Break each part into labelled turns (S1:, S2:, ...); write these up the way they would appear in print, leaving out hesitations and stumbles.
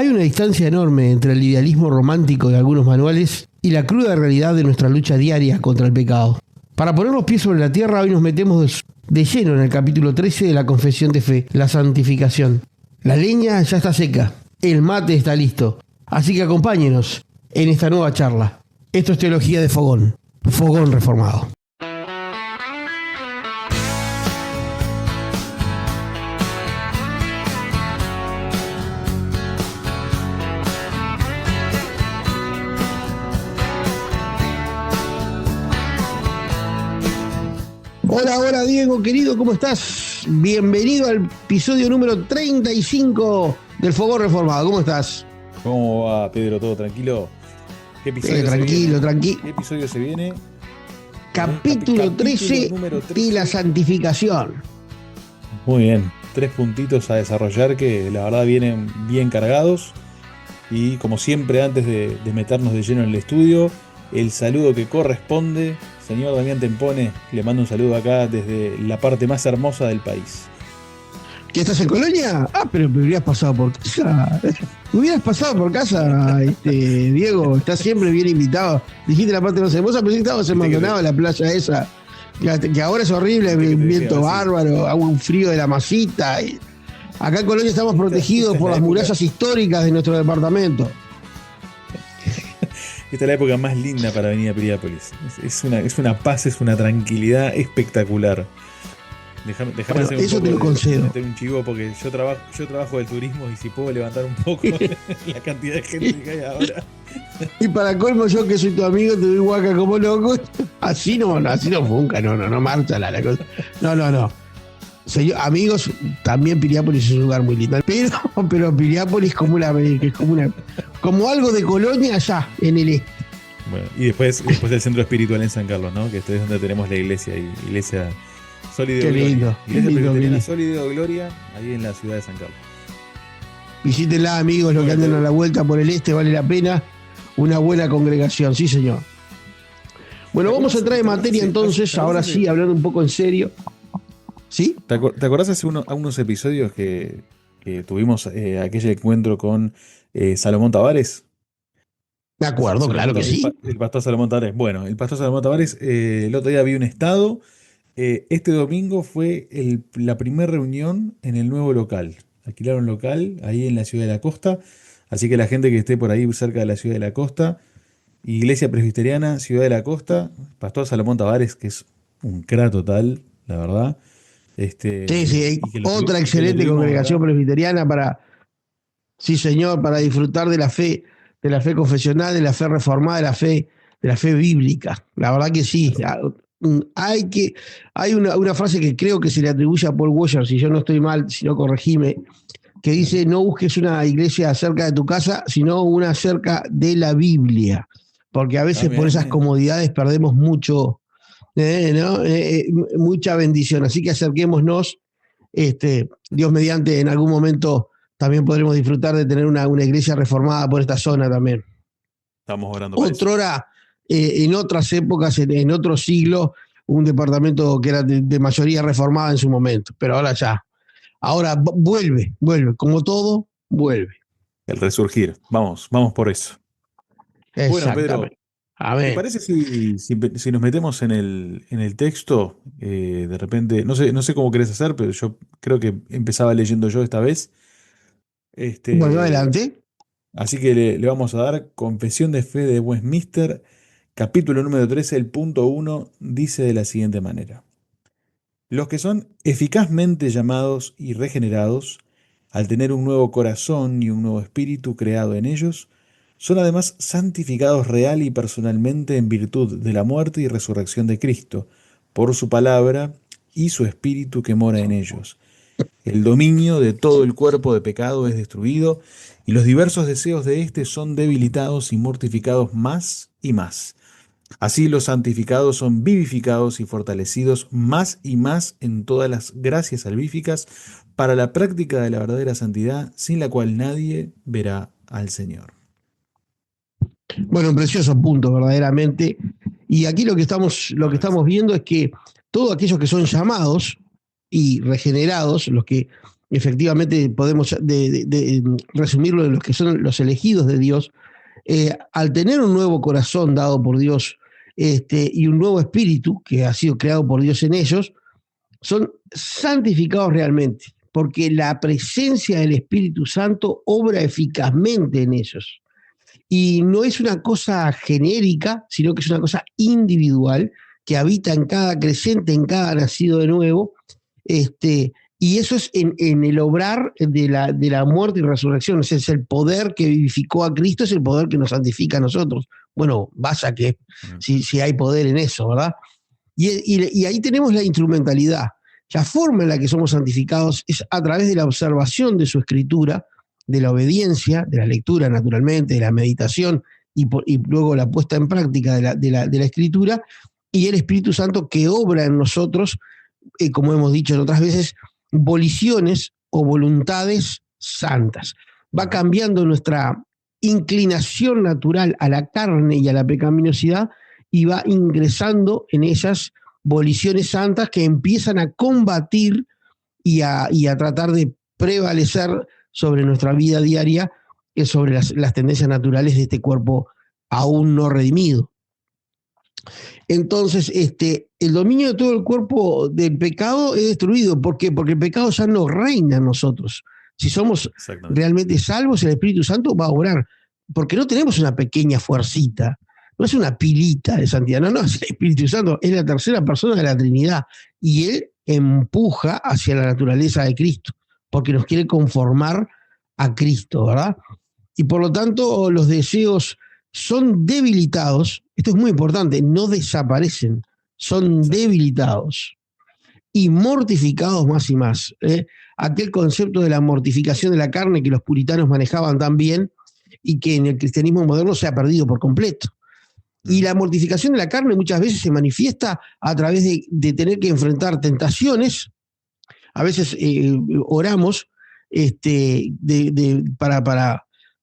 S1: Hay una distancia enorme entre el idealismo romántico de algunos manuales y la cruda realidad de nuestra lucha diaria contra el pecado. Para poner los pies sobre la tierra, hoy nos metemos de lleno en el capítulo 13 de la Confesión de Fe, la santificación. La leña ya está seca, el mate está listo, así que acompáñenos en esta nueva charla. Esto es Teología de Fogón, Fogón Reformado. Hola Diego, querido, ¿cómo estás? Bienvenido al episodio número 35 del Fogón Reformado. ¿Cómo estás?
S2: ¿Cómo va, Pedro? ¿Todo tranquilo? ¿Qué episodio
S1: tranquilo.
S2: ¿Qué episodio se viene?
S1: Capítulo 13 de la santificación.
S2: Muy bien, 3 puntitos a desarrollar que la verdad vienen bien cargados. Y como siempre, antes de meternos de lleno en el estudio, el saludo que corresponde. Señor Damián Tempone, le mando un saludo acá desde la parte más hermosa del país.
S1: ¿Qué estás en Colonia? Pero me hubieras pasado por casa. Diego, estás siempre bien invitado. Dijiste la parte más hermosa, pero sí estabas en Maldonado, en la playa esa. Que ahora es horrible, viento bárbaro, agua, un frío de la masita. Acá en Colonia estamos protegidos por las murallas históricas de nuestro departamento.
S2: Esta es la época más linda para venir a Piriápolis. Es una paz, es una tranquilidad espectacular. Déjame
S1: bueno, hacer eso te lo concedo.
S2: Meter un chivo porque yo trabajo del turismo y si puedo levantar un poco la cantidad de gente que hay ahora.
S1: Y para colmo, yo que soy tu amigo, te doy guaca como loco. Así no funca, no marcha la cosa. No. Señor, amigos, también Piriápolis es un lugar muy lindo. Pero Piriápolis como algo de Colonia allá, en el este.
S2: Bueno, y después el centro espiritual en San Carlos, ¿no? Que esto es donde tenemos la iglesia Sólido Gloria. Iglesia Presbiteriana Sólido Gloria, ahí en la ciudad de San Carlos.
S1: Visítenla, amigos, los que andan a la vuelta por el este, vale la pena. Una buena congregación, sí, señor. Bueno, vamos a entrar en materia entonces, ahora sí, hablando un poco en serio. ¿Sí?
S2: ¿Te acordás hace unos episodios que tuvimos aquel encuentro con Salomón Tavares?
S1: Me acuerdo, claro que sí.
S2: El pastor Salomón Tavares. Bueno, el pastor Salomón Tavares, el otro día vi un estado. Este domingo fue la primera reunión en el nuevo local. Alquilaron local ahí en la ciudad de la costa. Así que la gente que esté por ahí cerca de la ciudad de la costa, Iglesia Presbiteriana, Ciudad de la Costa, pastor Salomón Tavares, que es un crack total, la verdad.
S1: Sí, otra excelente congregación presbiteriana sí señor, para disfrutar de la fe confesional, de la fe reformada, de la fe bíblica. La verdad que sí. Hay una frase que creo que se le atribuye a Paul Washer, si yo no estoy mal, si no corregime, que dice: no busques una iglesia cerca de tu casa, sino una cerca de la Biblia. Porque a veces por esas comodidades perdemos mucho. Mucha bendición, así que acerquémonos. Dios mediante, en algún momento también podremos disfrutar de tener una iglesia reformada por esta zona también.
S2: Estamos orando.
S1: Otrora, en otras épocas, en otro siglo, un departamento que era de mayoría reformada en su momento, pero ahora vuelve, como todo, vuelve.
S2: El resurgir, vamos por eso. Bueno, Pedro, ¿te parece si nos metemos en el texto? De repente, no sé cómo querés hacer, pero yo creo que empezaba leyendo yo esta vez.
S1: Bueno, adelante.
S2: Así que le vamos a dar Confesión de Fe de Westminster, capítulo número 13, el punto 1, dice de la siguiente manera: los que son eficazmente llamados y regenerados, al tener un nuevo corazón y un nuevo espíritu creado en ellos, son además santificados real y personalmente en virtud de la muerte y resurrección de Cristo, por su palabra y su espíritu que mora en ellos. El dominio de todo el cuerpo de pecado es destruido, y los diversos deseos de éste son debilitados y mortificados más y más. Así los santificados son vivificados y fortalecidos más y más en todas las gracias salvíficas para la práctica de la verdadera santidad, sin la cual nadie verá al Señor.
S1: Bueno, un precioso punto, verdaderamente. Y aquí lo que estamos viendo es que todos aquellos que son llamados y regenerados, los que efectivamente podemos resumirlo en los que son los elegidos de Dios, al tener un nuevo corazón dado por Dios y un nuevo espíritu que ha sido creado por Dios en ellos, son santificados realmente, porque la presencia del Espíritu Santo obra eficazmente en ellos. Y no es una cosa genérica, sino que es una cosa individual que habita en cada creyente, en cada nacido de nuevo, y eso es en el obrar de la muerte y resurrección. Ese es el poder que vivificó a Cristo, es el poder que nos santifica a nosotros. Bueno, vaya que si hay poder en eso, ¿verdad? Y ahí tenemos la instrumentalidad. La forma en la que somos santificados es a través de la observación de su escritura, de la obediencia, de la lectura naturalmente, de la meditación y luego la puesta en práctica de la escritura, y el Espíritu Santo que obra en nosotros, como hemos dicho en otras veces, voliciones o voluntades santas. Va cambiando nuestra inclinación natural a la carne y a la pecaminosidad y va ingresando en esas voliciones santas que empiezan a combatir y a tratar de prevalecer sobre nuestra vida diaria, sobre las tendencias naturales de este cuerpo aún no redimido. Entonces, el dominio de todo el cuerpo del pecado es destruido. ¿Por qué? Porque el pecado ya no reina en nosotros. Si somos realmente salvos, el Espíritu Santo va a obrar. Porque no tenemos una pequeña fuercita, no es una pilita de santidad, no, es el Espíritu Santo, es la tercera persona de la Trinidad. Y Él empuja hacia la naturaleza de Cristo, porque nos quiere conformar a Cristo, ¿verdad? Y por lo tanto, los deseos son debilitados, esto es muy importante, no desaparecen, son debilitados y mortificados más y más. Aquel concepto de la mortificación de la carne que los puritanos manejaban tan bien y que en el cristianismo moderno se ha perdido por completo. Y la mortificación de la carne muchas veces se manifiesta a través de tener que enfrentar tentaciones. A veces oramos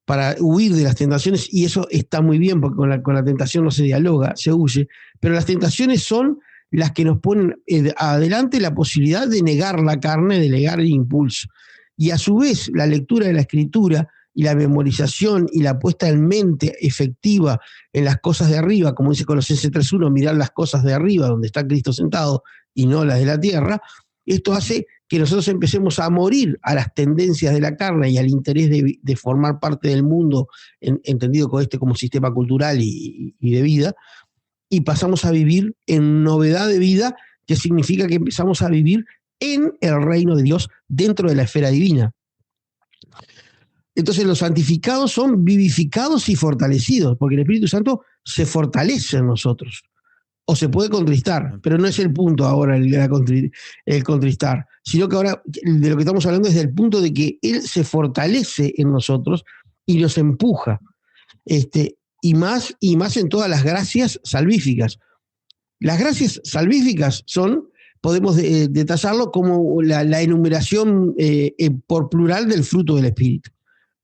S1: para huir de las tentaciones, y eso está muy bien porque con la tentación no se dialoga, se huye, pero las tentaciones son las que nos ponen adelante la posibilidad de negar la carne, de negar el impulso. Y a su vez la lectura de la Escritura y la memorización y la puesta en mente efectiva en las cosas de arriba, como dice Colosenses 3:1, mirar las cosas de arriba donde está Cristo sentado y no las de la tierra, esto hace que nosotros empecemos a morir a las tendencias de la carne y al interés de formar parte del mundo, entendido como sistema cultural y de vida, y pasamos a vivir en novedad de vida, que significa que empezamos a vivir en el reino de Dios dentro de la esfera divina. Entonces los santificados son vivificados y fortalecidos, porque el Espíritu Santo se fortalece en nosotros. O se puede contristar, pero no es el punto ahora el contristar, sino que ahora de lo que estamos hablando es del punto de que Él se fortalece en nosotros y nos empuja, y más en todas las gracias salvíficas. Las gracias salvíficas podemos detallarlo como la enumeración por plural del fruto del Espíritu.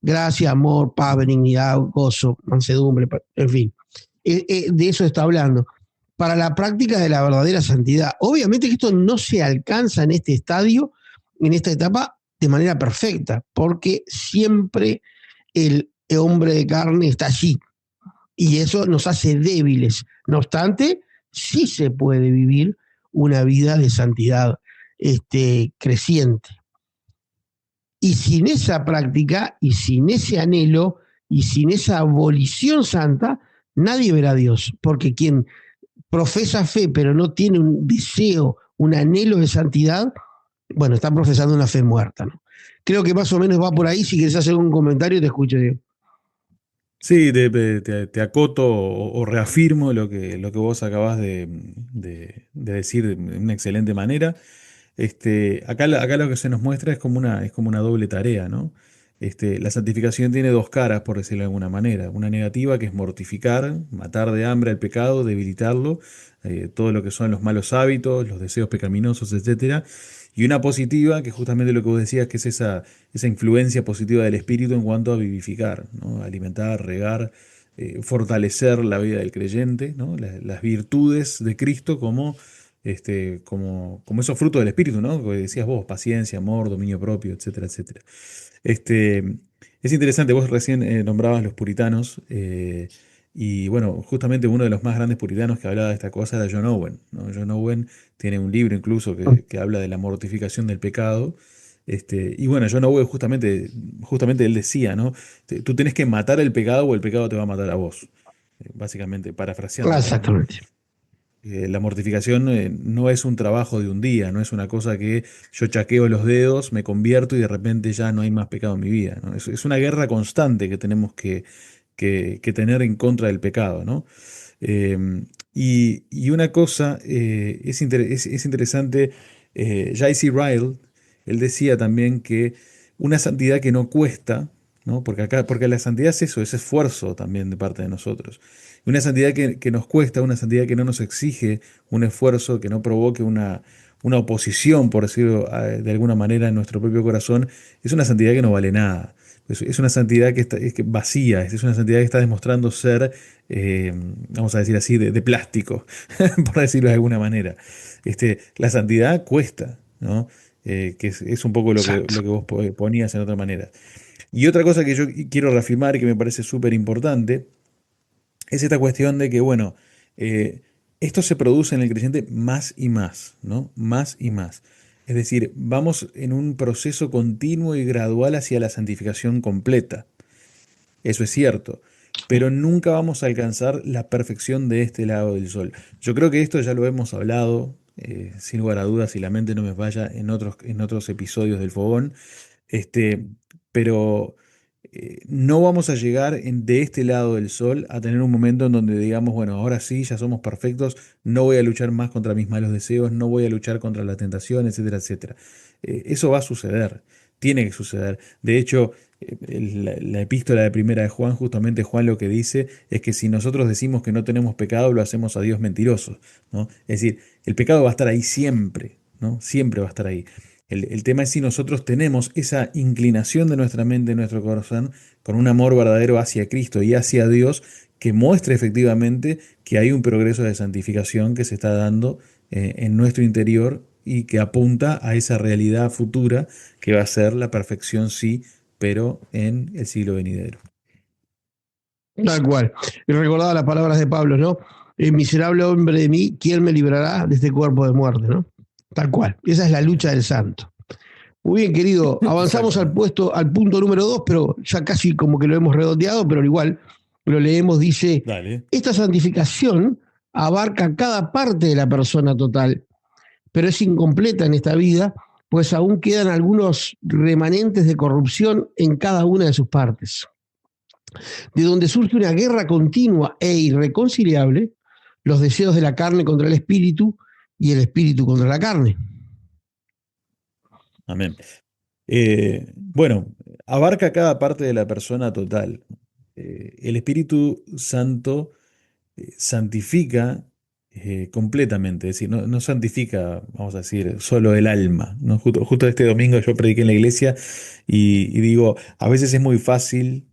S1: Gracia, amor, paz, benignidad, gozo, mansedumbre, en fin. De eso está hablando. Para la práctica de la verdadera santidad. Obviamente que esto no se alcanza en este estadio, en esta etapa, de manera perfecta, porque siempre el hombre de carne está allí, y eso nos hace débiles. No obstante, sí se puede vivir una vida de santidad creciente. Y sin esa práctica, y sin ese anhelo, y sin esa volición santa, nadie verá a Dios, porque quien profesa fe pero no tiene un deseo, un anhelo de santidad, bueno, está profesando una fe muerta, ¿no? Creo que más o menos va por ahí. Si quieres hacer un comentario, te escucho, Diego.
S2: Sí, te acoto o reafirmo lo que vos acabás de decir de una excelente manera. Acá lo que se nos muestra es como una doble tarea, ¿no? La santificación tiene dos caras, por decirlo de alguna manera. Una negativa, que es mortificar, matar de hambre al pecado, debilitarlo, todo lo que son los malos hábitos, los deseos pecaminosos, etcétera. Y una positiva, que es justamente lo que vos decías, que es esa influencia positiva del Espíritu en cuanto a vivificar, ¿no? Alimentar, regar, fortalecer la vida del creyente, ¿no? Las virtudes de Cristo como como esos frutos del espíritu, ¿no? Que decías vos, paciencia, amor, dominio propio, etcétera, etcétera. Este, es interesante, vos recién nombrabas los puritanos, y bueno, justamente uno de los más grandes puritanos que hablaba de esta cosa era John Owen, ¿no? John Owen tiene un libro incluso que habla de la mortificación del pecado. Y bueno, John Owen justamente él decía, ¿no? Tú tenés que matar el pecado o el pecado te va a matar a vos. Básicamente, parafraseándolo, ¿no?
S1: Exactamente.
S2: La mortificación no es un trabajo de un día, no es una cosa que yo chaqueo los dedos, me convierto y de repente ya no hay más pecado en mi vida, ¿no? Es una guerra constante que tenemos que tener en contra del pecado, ¿no? Eh, y una cosa es interesante, J.C. Ryle, él decía también que una santidad que no cuesta, ¿no? Porque la santidad es eso, es esfuerzo también de parte de nosotros. Una santidad que nos cuesta, una santidad que no nos exige un esfuerzo, que no provoque una oposición, por decirlo de alguna manera, en nuestro propio corazón, es una santidad que no vale nada. Es una santidad que vacía, es una santidad que está demostrando ser, eh, vamos a decir así, de plástico, por decirlo de alguna manera. La santidad cuesta, ¿no? Que es un poco lo
S1: Exacto.
S2: que vos ponías en otra manera. Y otra cosa que yo quiero reafirmar y que me parece súper importante es esta cuestión de que, bueno, eh, esto se produce en el creyente más y más, ¿no? Más y más. Es decir, vamos en un proceso continuo y gradual hacia la santificación completa. Eso es cierto, pero nunca vamos a alcanzar la perfección de este lado del sol. Yo creo que esto ya lo hemos hablado, sin lugar a dudas, si la mente no me falla, en otros episodios del Fogón. Este, pero no vamos a llegar de este lado del sol a tener un momento en donde digamos, bueno, ahora sí, ya somos perfectos, no voy a luchar más contra mis malos deseos, no voy a luchar contra la tentación, etcétera, etcétera. Eso va a suceder, tiene que suceder. De hecho, la epístola de primera de Juan, justamente Juan lo que dice es que si nosotros decimos que no tenemos pecado, lo hacemos a Dios mentiroso, ¿no? Es decir, el pecado va a estar ahí siempre, ¿no? Siempre va a estar ahí. El tema es si nosotros tenemos esa inclinación de nuestra mente, de nuestro corazón, con un amor verdadero hacia Cristo y hacia Dios, que muestre efectivamente que hay un progreso de santificación que se está dando en nuestro interior y que apunta a esa realidad futura que va a ser la perfección, sí, pero en el siglo venidero.
S1: Tal cual. Y recordaba las palabras de Pablo, ¿no? El miserable hombre de mí, ¿quién me librará de este cuerpo de muerte, ¿no? Tal cual. Esa es la lucha del santo. Muy bien, querido. Avanzamos
S2: Exactamente.
S1: al punto número 2, pero ya casi como que lo hemos redondeado, pero igual lo leemos, dice,
S2: Dale.
S1: esta santificación abarca cada parte de la persona total, pero es incompleta en esta vida, pues aún quedan algunos remanentes de corrupción en cada una de sus partes, de donde surge una guerra continua e irreconciliable, los deseos de la carne contra el espíritu y el espíritu contra la carne.
S2: Amén. Bueno, abarca cada parte de la persona total. El Espíritu Santo santifica completamente, es decir, no santifica, vamos a decir, solo el alma, ¿no? Justo este domingo yo prediqué en la iglesia y digo, a veces es muy fácil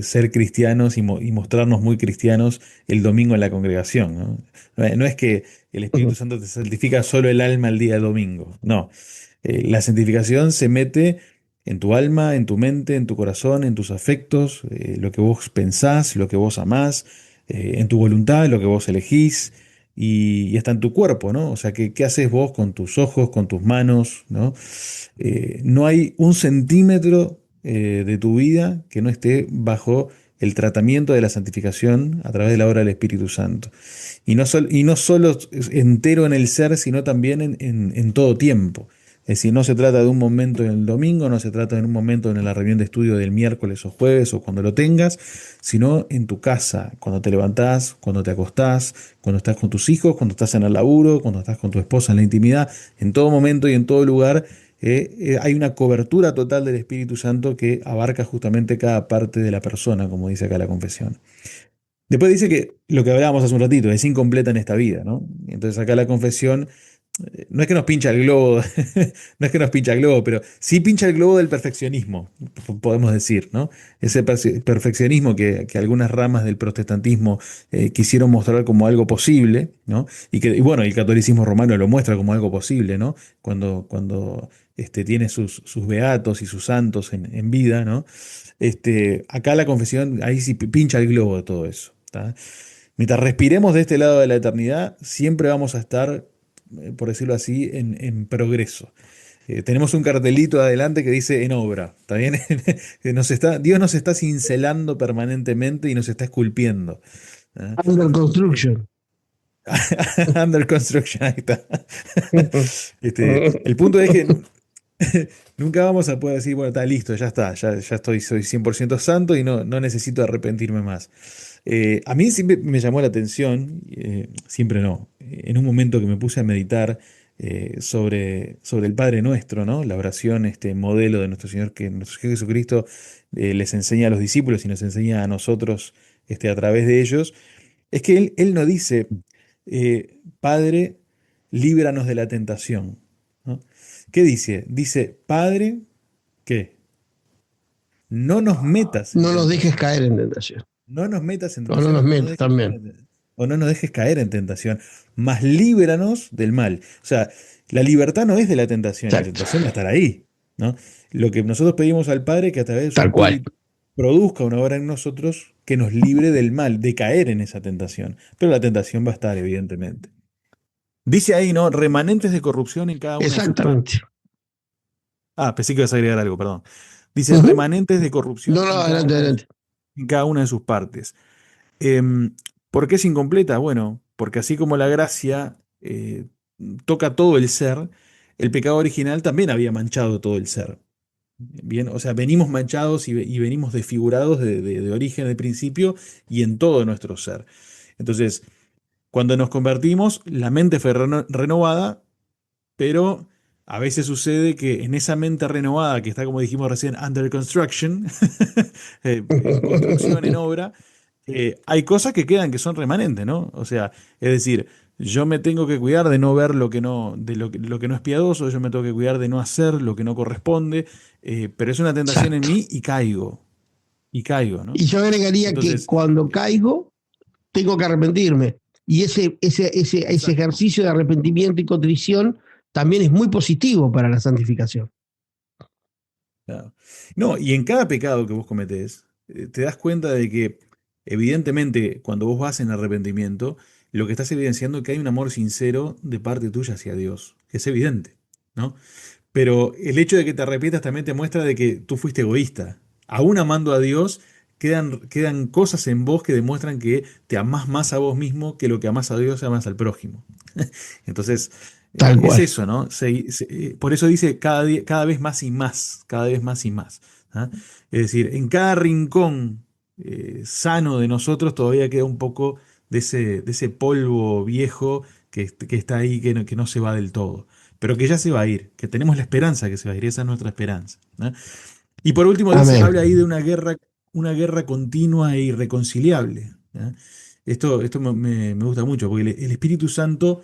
S2: ser cristianos y mostrarnos muy cristianos el domingo en la congregación, ¿no? No es que el Espíritu Santo te santifica solo el alma el día domingo, no. La santificación se mete en tu alma, en tu mente, en tu corazón, en tus afectos, lo que vos pensás, lo que vos amás, en tu voluntad, lo que vos elegís y hasta en tu cuerpo, ¿no? O sea, ¿qué haces vos con tus ojos, con tus manos, ¿no? No hay un centímetro de tu vida que no esté bajo el tratamiento de la santificación a través de la obra del Espíritu Santo. Y no solo entero en el ser, sino también en todo tiempo. Es decir, no se trata de un momento en el domingo, no se trata de un momento en la reunión de estudio del miércoles o jueves o cuando lo tengas, sino en tu casa, cuando te levantás, cuando te acostás, cuando estás con tus hijos, cuando estás en el laburo, cuando estás con tu esposa en la intimidad, en todo momento y en todo lugar. Hay una cobertura total del Espíritu Santo que abarca justamente cada parte de la persona, como dice acá la confesión. Después dice que lo que hablábamos hace un ratito es incompleta en esta vida, ¿no? Entonces acá la confesión no es que nos pincha el globo, no es que nos pincha el globo, pero sí pincha el globo del perfeccionismo, podemos decir, ¿no? Ese perfeccionismo que algunas ramas del protestantismo quisieron mostrar como algo posible, ¿no? Y bueno, el catolicismo romano lo muestra como algo posible, ¿no? Cuando tiene sus beatos y sus santos en vida, ¿no? Acá la confesión, ahí sí pincha el globo de todo eso. ¿Tá? Mientras respiremos de este lado de la eternidad, siempre vamos a estar, por decirlo así, en progreso. Tenemos un cartelito adelante que dice en obra, ¿está bien? Dios nos está cincelando permanentemente y nos está esculpiendo. ¿Ah?
S1: Under
S2: Eh,
S1: construction.
S2: Under construction, ahí está. El punto es que nunca vamos a poder decir, bueno, está listo, ya está, ya estoy, soy 100% santo y no necesito arrepentirme más. A mí siempre me llamó la atención, siempre no, en un momento que me puse a meditar sobre el Padre Nuestro, ¿no? La oración, este modelo de nuestro Señor, que nuestro Señor Jesucristo les enseña a los discípulos y nos enseña a nosotros a través de ellos, es que Él no dice, Padre, líbranos de la tentación, ¿no? ¿Qué dice? Dice, Padre, ¿qué? No nos metas en
S1: No nos dejes
S2: tentación.
S1: caer en tentación.
S2: No nos metas en
S1: O no
S2: tentación
S1: nos
S2: o no nos
S1: metas
S2: dejes caer
S1: también.
S2: en tentación. O no nos dejes caer en tentación, mas líbranos del mal. O sea, la libertad no es de la tentación, la
S1: Exacto.
S2: tentación va a estar ahí, ¿no? Lo que nosotros pedimos al Padre que a través de su
S1: Tal cual.
S2: Espíritu produzca una obra en nosotros que nos libre del mal, de caer en esa tentación. Pero la tentación va a estar, evidentemente. Dice ahí, ¿no? Remanentes de corrupción en cada una de sus partes.
S1: Exactamente.
S2: Ah, pensé que ibas a agregar algo, perdón. Dice
S1: Ujú.
S2: remanentes de
S1: No,
S2: corrupción
S1: no, adelante, adelante.
S2: en cada una de sus partes. Em, ¿Por qué es incompleta? Bueno, porque así como la gracia toca todo el ser, el pecado original también había manchado todo el ser. Bien, o sea, venimos manchados y venimos desfigurados de origen, de principio y en todo nuestro ser. Entonces, cuando nos convertimos, la mente fue renovada, pero a veces sucede que en esa mente renovada, que está, como dijimos recién, under construction, en construcción, en obra, hay cosas que quedan que son remanentes, ¿no? O sea, es decir, yo me tengo que cuidar de no ver lo que no, de lo que no es piadoso, yo me tengo que cuidar de no hacer lo que no corresponde, pero es una tentación en
S1: Exacto.
S2: mí y caigo, ¿no?
S1: Y yo agregaría que
S2: Entonces,
S1: cuando caigo, tengo que arrepentirme. Y ese
S2: exacto.
S1: ejercicio de arrepentimiento y contrición también es muy positivo para la santificación.
S2: Claro. No, y en cada pecado que vos cometés, te das cuenta de que, evidentemente, cuando vos vas en arrepentimiento, lo que estás evidenciando es que hay un amor sincero de parte tuya hacia Dios, que es evidente, ¿no? Pero el hecho de que te arrepientas también te muestra de que tú fuiste egoísta. Aún amando a Dios, quedan cosas en vos que demuestran que te amás más a vos mismo que lo que amás a Dios, amás al prójimo. Entonces,
S1: Tal
S2: es
S1: cual.
S2: eso, ¿no? Por eso dice cada vez más y más, cada vez más y más. ¿Ah? Es decir, en cada rincón sano de nosotros todavía queda un poco de ese polvo viejo que está ahí, que no se va del todo, pero que ya se va a ir, que tenemos la esperanza que se va a ir, esa es nuestra esperanza. ¿No? Y por último dice,
S1: Amén.
S2: habla ahí de una guerra continua e irreconciliable. ¿Ya? Esto me gusta mucho, porque el Espíritu Santo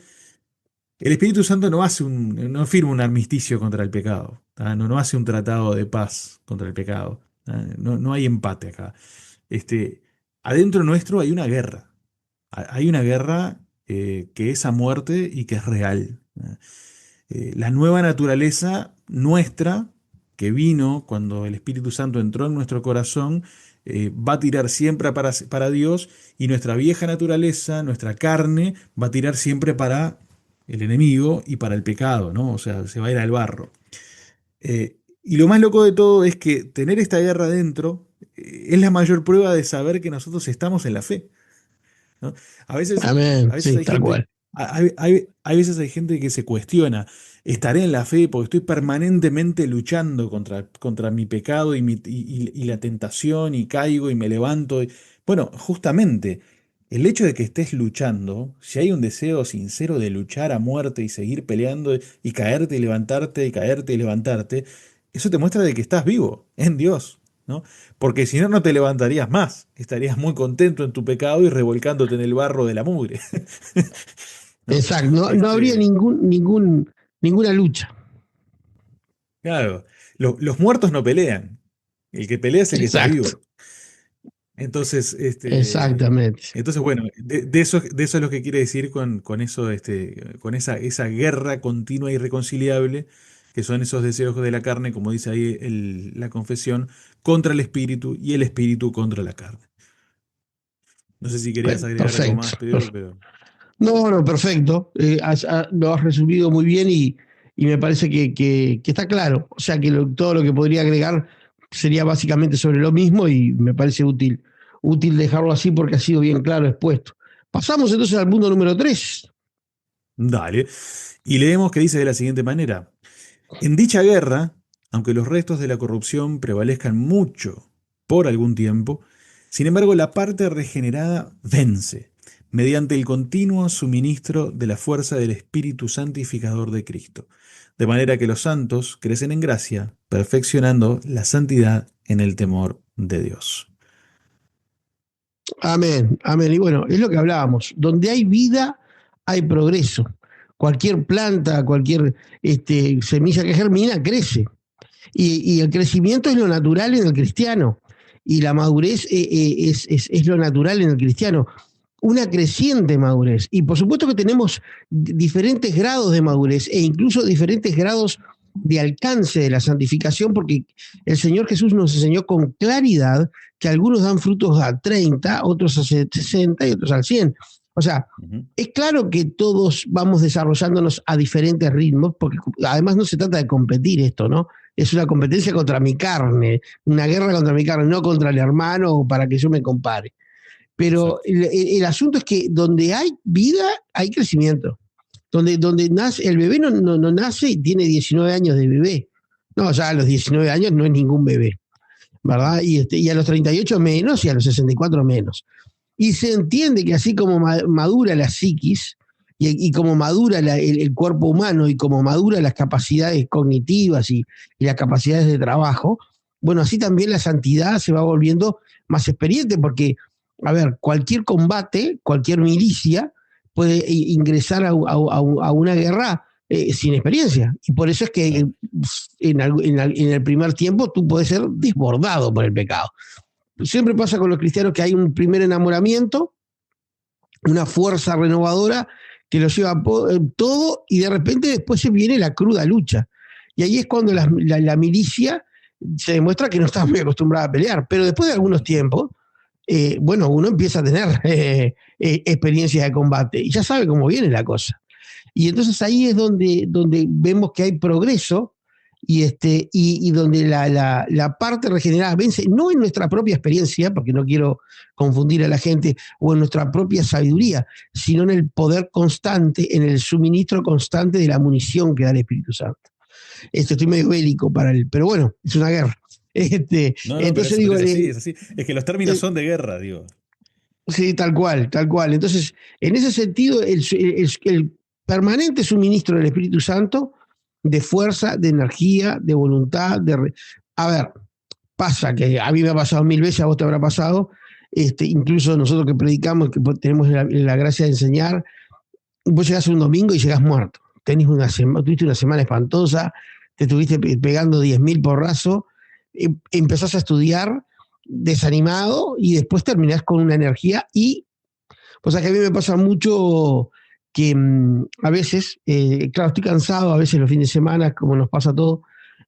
S2: no firma un armisticio contra el pecado, ¿tá? No hace un tratado de paz contra el pecado, ¿tá? No hay empate acá. Este, Adentro nuestro hay una guerra. Hay una guerra que es a muerte y que es real. ¿Tá? La nueva naturaleza nuestra, que vino cuando el Espíritu Santo entró en nuestro corazón, va a tirar siempre para Dios, y nuestra vieja naturaleza, nuestra carne, va a tirar siempre para el enemigo y para el pecado, ¿no? O sea, se va a ir al barro. Y lo más loco de todo es que tener esta guerra dentro es la mayor prueba de saber que nosotros estamos en la fe. ¿No? A veces,
S1: Amén.
S2: a veces
S1: Sí,
S2: hay
S1: tal
S2: gente,
S1: cual.
S2: hay veces hay gente que se cuestiona, estaré en la fe porque estoy permanentemente luchando contra mi pecado y la tentación y caigo y me levanto. Bueno, justamente el hecho de que estés luchando, si hay un deseo sincero de luchar a muerte y seguir peleando y caerte y levantarte y caerte y levantarte, eso te muestra de que estás vivo en Dios. ¿No? Porque si no, no te levantarías más. Estarías muy contento en tu pecado y revolcándote en el barro de la mugre. ¿no?
S1: exacto. No habría ninguna lucha.
S2: Claro, los muertos no pelean. El que pelea es el que está
S1: Exacto,
S2: vivo. Entonces,
S1: exactamente.
S2: bueno, de eso es lo que quiere decir con eso, con esa guerra continua e irreconciliable, que son esos deseos de la carne, como dice ahí la confesión, contra el espíritu y el espíritu contra la carne. No sé si querías agregar algo
S1: Perfecto.
S2: más, Pedro, pero
S1: No, perfecto. Lo has resumido muy bien y me parece que está claro. O sea que todo lo que podría agregar sería básicamente sobre lo mismo y me parece útil dejarlo así porque ha sido bien claro expuesto. Pasamos entonces al punto número 3.
S2: dale. Y leemos que dice de la siguiente manera. En dicha guerra, aunque los restos de la corrupción prevalezcan mucho por algún tiempo, sin embargo la parte regenerada vence mediante el continuo suministro de la fuerza del Espíritu Santificador de Cristo, de manera que los santos crecen en gracia, perfeccionando la santidad en el temor de Dios.
S1: Amén, amén. Y bueno, es lo que hablábamos. Donde hay vida, hay progreso. Cualquier planta, cualquier semilla que germina, crece. Y el crecimiento es lo natural en el cristiano. Y la madurez es lo natural en el cristiano. Una creciente madurez. Y por supuesto que tenemos diferentes grados de madurez e incluso diferentes grados de alcance de la santificación, porque el Señor Jesús nos enseñó con claridad que algunos dan frutos a 30, otros a 60 y otros al 100. O sea, es claro que todos vamos desarrollándonos a diferentes ritmos, porque además no se trata de competir esto, ¿no? Es una competencia contra mi carne, una guerra contra mi carne, no contra el hermano o para que yo me compare. Pero
S2: Exacto.
S1: el asunto es que donde hay vida, hay crecimiento. Donde nace, el bebé no nace y tiene 19 años de bebé. No, ya a los 19 años no es ningún bebé, ¿verdad? Y a los 38 menos y a los 64 menos. Y se entiende que así como madura la psiquis y como madura el cuerpo humano y como madura las capacidades cognitivas y las capacidades de trabajo, bueno, así también la santidad se va volviendo más experiente porque, a ver, cualquier combate, cualquier milicia puede ingresar a una guerra sin experiencia. Y por eso es que en el primer tiempo tú puedes ser desbordado por el pecado. Siempre pasa con los cristianos que hay un primer enamoramiento, una fuerza renovadora que lo lleva todo y de repente después se viene la cruda lucha. Y ahí es cuando la milicia se demuestra que no está muy acostumbrada a pelear. Pero después de algunos tiempos, bueno, uno empieza a tener experiencias de combate y ya sabe cómo viene la cosa. Y entonces ahí es donde vemos que hay progreso y donde la parte regenerada vence, no en nuestra propia experiencia, porque no quiero confundir a la gente, o en nuestra propia sabiduría, sino en el poder constante, en el suministro constante de la munición que da el Espíritu Santo. Estoy medio bélico para él, pero bueno, es una guerra.
S2: No,
S1: Entonces
S2: pero
S1: digo,
S2: es así, es así. Es que los términos son de guerra, digo.
S1: sí, tal cual, tal cual. Entonces, en ese sentido, el permanente suministro del Espíritu Santo de fuerza, de energía, de voluntad, a ver, pasa que a mí me ha pasado 1000 veces, a vos te habrá pasado, incluso nosotros que predicamos, que tenemos la gracia de enseñar, vos llegás un domingo y llegás muerto. Tuviste una semana espantosa, te estuviste pegando 10.000 porrazos, empezás a estudiar desanimado y después terminás con una energía pues a que a mí me pasa mucho que a veces, claro, estoy cansado, a veces los fines de semana, como nos pasa a todos,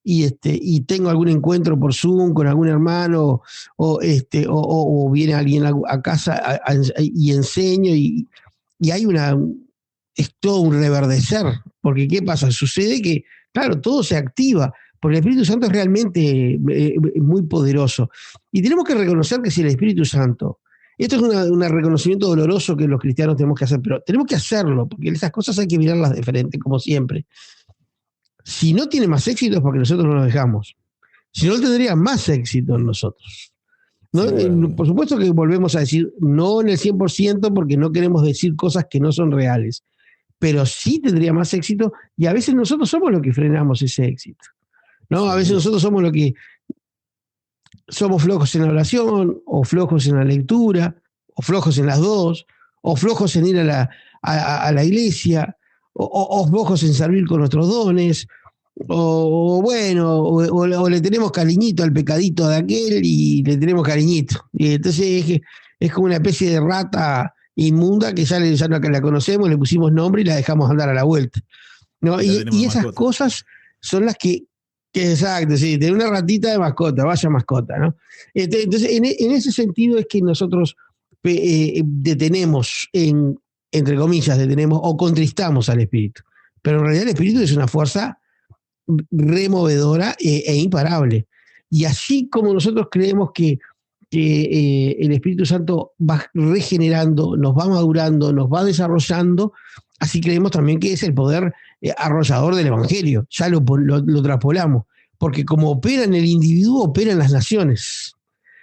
S1: y tengo algún encuentro por Zoom con algún hermano o viene alguien a casa y enseño y hay es todo un reverdecer, porque ¿qué pasa? Sucede que, claro, todo se activa, porque el Espíritu Santo es realmente muy poderoso. Y tenemos que reconocer que si el Espíritu Santo, esto es un reconocimiento doloroso que los cristianos tenemos que hacer, pero tenemos que hacerlo, porque esas cosas hay que mirarlas de frente, como siempre. Si no tiene más éxito es porque nosotros no lo dejamos. Si no, tendría más éxito en nosotros. ¿No?
S2: Sin lugar a
S1: Por
S2: dudas.
S1: supuesto que volvemos a decir no en el 100% porque no queremos decir cosas que no son reales, pero sí tendría más éxito y a veces nosotros somos los que frenamos ese éxito. ¿No? A
S2: Sin
S1: veces
S2: duda.
S1: nosotros somos los que somos flojos en la oración, o flojos en la lectura, o flojos en las dos, o flojos en ir a la iglesia, o flojos en servir con nuestros dones, o bueno, o le tenemos cariñito al pecadito de aquel y le tenemos cariñito. Y entonces es como una especie de rata inmunda que ya no la conocemos, le pusimos nombre y la dejamos andar a la vuelta, ¿no? Y esas cosas son las que exacto, sí, tener una ratita de mascota, vaya mascota, ¿no? Entonces, en ese sentido es que nosotros detenemos, entre comillas, detenemos o contristamos al espíritu. Pero en realidad el espíritu es una fuerza removedora e imparable. Y así como nosotros creemos que el Espíritu Santo va regenerando, nos va madurando, nos va desarrollando, así creemos también que es el poder arrollador del Evangelio. Ya lo traspolamos, porque como opera en el individuo, opera en las naciones.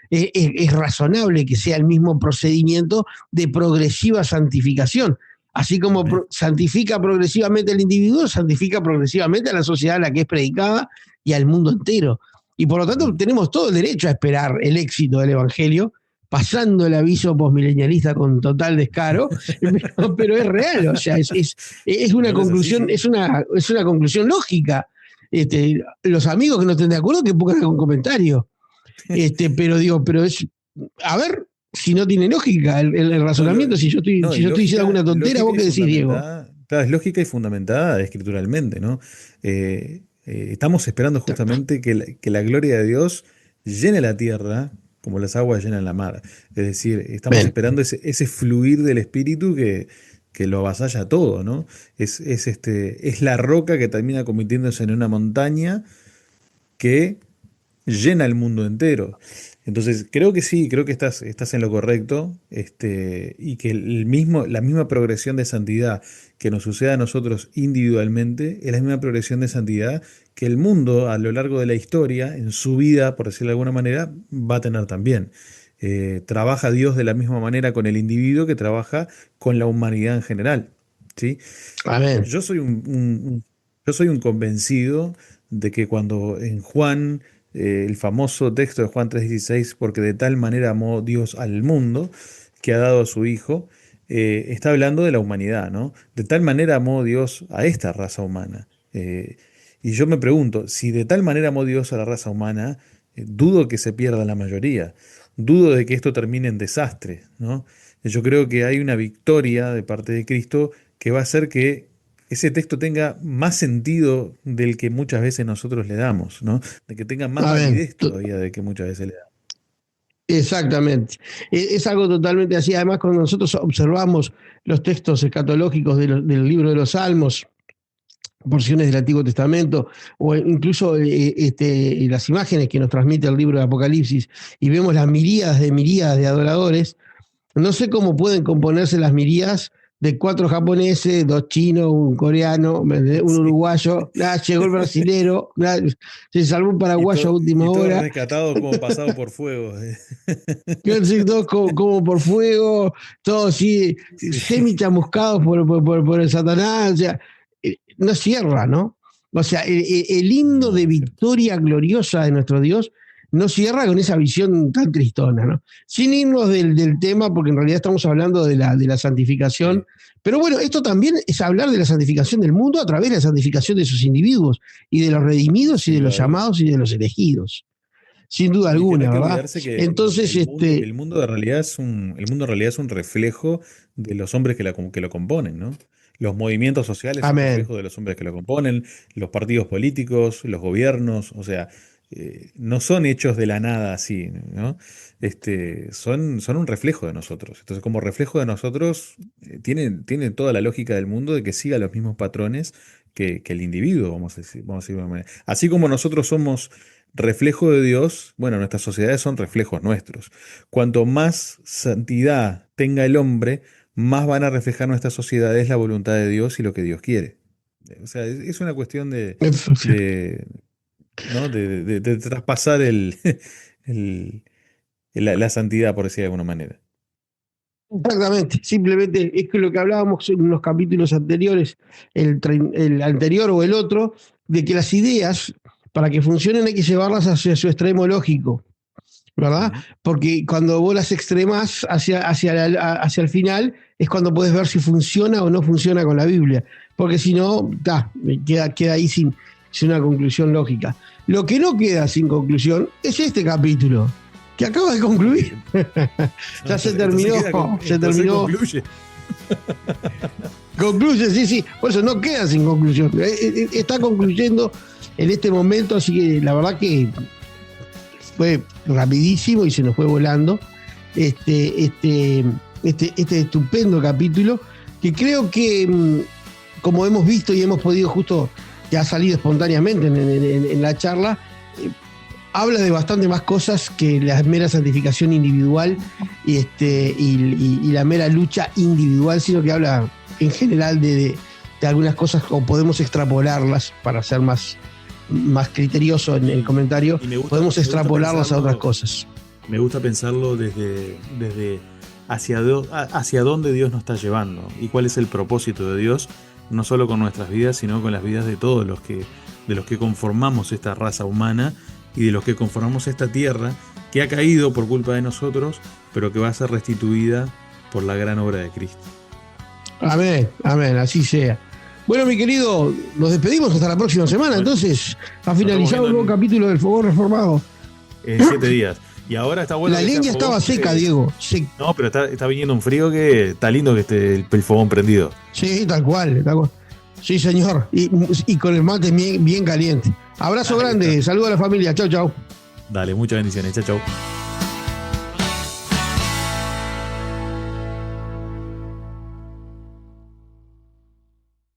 S1: Es razonable que sea el mismo procedimiento de progresiva santificación. Así como santifica progresivamente el individuo, santifica progresivamente a la sociedad a la que es predicada y al mundo entero. Y por lo tanto tenemos todo el derecho a esperar el éxito del Evangelio, pasando el aviso posmilenialista con total descaro, pero es real, o sea, es una conclusión, es una conclusión lógica. Los amigos que no estén de acuerdo que pongan un comentario. Pero es, a ver, si no tiene lógica el razonamiento, si yo estoy diciendo alguna tontera, ¿vos qué decís, Diego?
S2: Claro, es lógica y fundamentada escrituralmente, ¿no? Estamos esperando justamente que la gloria de Dios llene la tierra como las aguas llenan la mar. Es decir, estamos esperando ese fluir del Espíritu que lo avasalla todo, ¿no? Es la roca que termina convirtiéndose en una montaña que llena el mundo entero. Entonces, creo que sí, creo que estás en lo correcto, y que la misma progresión de santidad que nos sucede a nosotros individualmente es la misma progresión de santidad que el mundo a lo largo de la historia, en su vida, por decirlo de alguna manera, va a tener también. Trabaja Dios de la misma manera con el individuo que trabaja con la humanidad en general, ¿sí?
S1: Amén.
S2: Yo soy un convencido de que cuando en Juan, el famoso texto de Juan 3:16, porque de tal manera amó Dios al mundo, que ha dado a su Hijo, está hablando de la humanidad, ¿no? De tal manera amó Dios a esta raza humana. Y yo me pregunto, si de tal manera amó Dios a la raza humana, dudo que se pierda la mayoría, dudo de que esto termine en desastre, ¿no? Yo creo que hay una victoria de parte de Cristo que va a hacer que ese texto tenga más sentido del que muchas veces nosotros le damos, ¿no? De que tenga más validez todavía de que muchas veces le damos.
S1: Exactamente. Es algo totalmente así. Además, cuando nosotros observamos los textos escatológicos del libro de los Salmos, porciones del Antiguo Testamento, o incluso las imágenes que nos transmite el libro de Apocalipsis, y vemos las miríadas de adoradores, no sé cómo pueden componerse las miríadas de 4 japoneses, 2 chinos, un coreano, un uruguayo, llegó el brasilero, se salvó un paraguayo a última hora.
S2: Todo rescatado como pasado por fuego.
S1: Todos como por fuego, todos semi-chamuscados por el Satanás, o sea, no cierra, ¿no? O sea, el himno de victoria gloriosa de nuestro Dios no cierra con esa visión tan tristona, ¿no? Sin irnos del tema, porque en realidad estamos hablando de la santificación, pero bueno, esto también es hablar de la santificación del mundo a través de la santificación de sus individuos, y de los redimidos, y de los llamados, y de los elegidos. Sin duda alguna, ¿verdad?
S2: Entonces, el mundo de realidad es un reflejo de los hombres que lo componen, ¿no? Los movimientos sociales son un reflejo de los hombres que lo componen, los partidos políticos, los gobiernos, o sea, no son hechos de la nada así, ¿no? Son un reflejo de nosotros. Entonces, como reflejo de nosotros, tiene toda la lógica del mundo de que siga los mismos patrones que el individuo, vamos a decir de alguna manera. Así como nosotros somos reflejo de Dios, bueno, nuestras sociedades son reflejos nuestros. Cuanto más santidad tenga el hombre, más van a reflejar nuestras sociedades la voluntad de Dios y lo que Dios quiere. O sea, es una cuestión ¿no? de traspasar la santidad, por decir de alguna manera.
S1: Exactamente, simplemente es que lo que hablábamos en los capítulos anteriores, el anterior o el otro, de que las ideas, para que funcionen hay que llevarlas hacia su extremo lógico. ¿verdad? Porque cuando vos las extremas hacia el final es cuando podés ver si funciona o no funciona con la Biblia. Porque si no, queda ahí sin una conclusión lógica. Lo que no queda sin conclusión es este capítulo, que acaba de concluir. Ya se terminó.
S2: Concluye.
S1: Concluye, sí. Por eso no queda sin conclusión. Está concluyendo en este momento, así que la verdad que fue rapidísimo y se nos fue volando este estupendo capítulo, que creo que, como hemos visto y hemos podido justo, que ha salido espontáneamente en la charla, habla de bastante más cosas que la mera santificación individual y la mera lucha individual, sino que habla en general de algunas cosas, o podemos extrapolarlas para ser más criterioso en el comentario, podemos extrapolarlas a otras cosas.
S2: Me gusta pensarlo desde hacia dónde Dios nos está llevando y cuál es el propósito de Dios, no solo con nuestras vidas, sino con las vidas de todos los que conformamos esta raza humana y de los que conformamos esta tierra que ha caído por culpa de nosotros, pero que va a ser restituida por la gran obra de Cristo.
S1: Amén, así sea. Bueno, mi querido, nos despedimos hasta la próxima semana. Entonces, ha finalizado un nuevo capítulo del Fogón Reformado.
S2: En 7 días. Y ahora está bueno.
S1: La leña estaba seca, Diego.
S2: No, pero está viniendo un frío que está lindo que esté el fogón prendido.
S1: Sí, tal cual. Sí, señor. Y con el mate bien caliente. Abrazo grande. Saludos a la familia. Chau.
S2: Dale, muchas bendiciones. Chau.